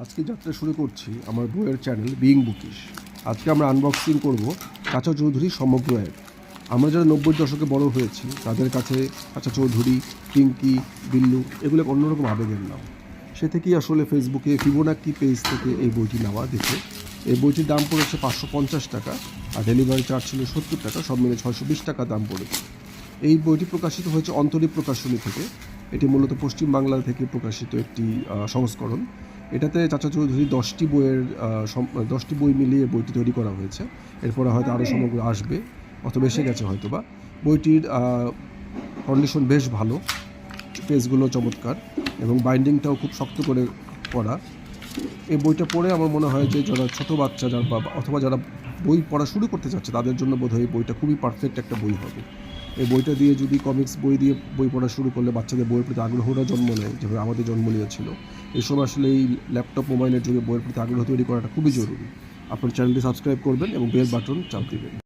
আজকে যাত্রা শুরু করছি আমার বইয়ের চ্যানেল বিইং বুকিশ। আজকে আমরা আনবক্সিং করব চাচা চৌধুরী সমগ্র এক। আমরা যারা 90-এর দশকে বড় হয়েছি তাদের কাছে চাচা চৌধুরী, পিঙ্কি, বিল্লু এগুলো অন্যরকম আবেগের নাম। সে থেকেই আসলে ফেসবুকে ফিবোনাকি পেজ থেকে এই বইটি নেওয়া দেখে। এই বইটির দাম পড়েছে 550 টাকা, আর ডেলিভারি চার্জ ছিল 70 টাকা, সব মিলে 620 টাকা দাম পড়েছে। এই বইটি প্রকাশিত হয়েছে অন্তরীপ প্রকাশনী থেকে। এটি মূলত পশ্চিমবাংলা থেকে প্রকাশিত একটি সংস্করণ। এটাতে চাচা চৌধুরী 10টি বই মিলিয়ে বইটি তৈরি করা হয়েছে। এরপরে হয়তো আরও সমগ্র আসবে অথবা এসে গেছে হয়তো বা। বইটির কন্ডিশন বেশ ভালো, পেজগুলো চমৎকার এবং বাইন্ডিংটাও খুব শক্ত করে করা। এই বইটা পড়ে আমার মনে হয় যে যারা ছোটো বাচ্চা অথবা যারা বই পড়া শুরু করতে চাচ্ছে তাদের জন্য বোধহয় এই বইটা খুবই পারফেক্ট একটা বই হবে। এই বইটা দিয়ে যদি কমিক্স বই দিয়ে বই পড়া শুরু করলে বাচ্চাদের বইয়ের প্রতি আগ্রহটা জন্ম নেয়, যেভাবে আমাদের জন্ম নিয়েছিল। এই সময় আসলে এই ল্যাপটপ মোবাইলের যুগে বইয়ের প্রতি আগ্রহ তৈরি করাটা খুবই জরুরি। আপনার চ্যানেলটি সাবস্ক্রাইব করবেন এবং বেল বাটন চাপ দিবেন।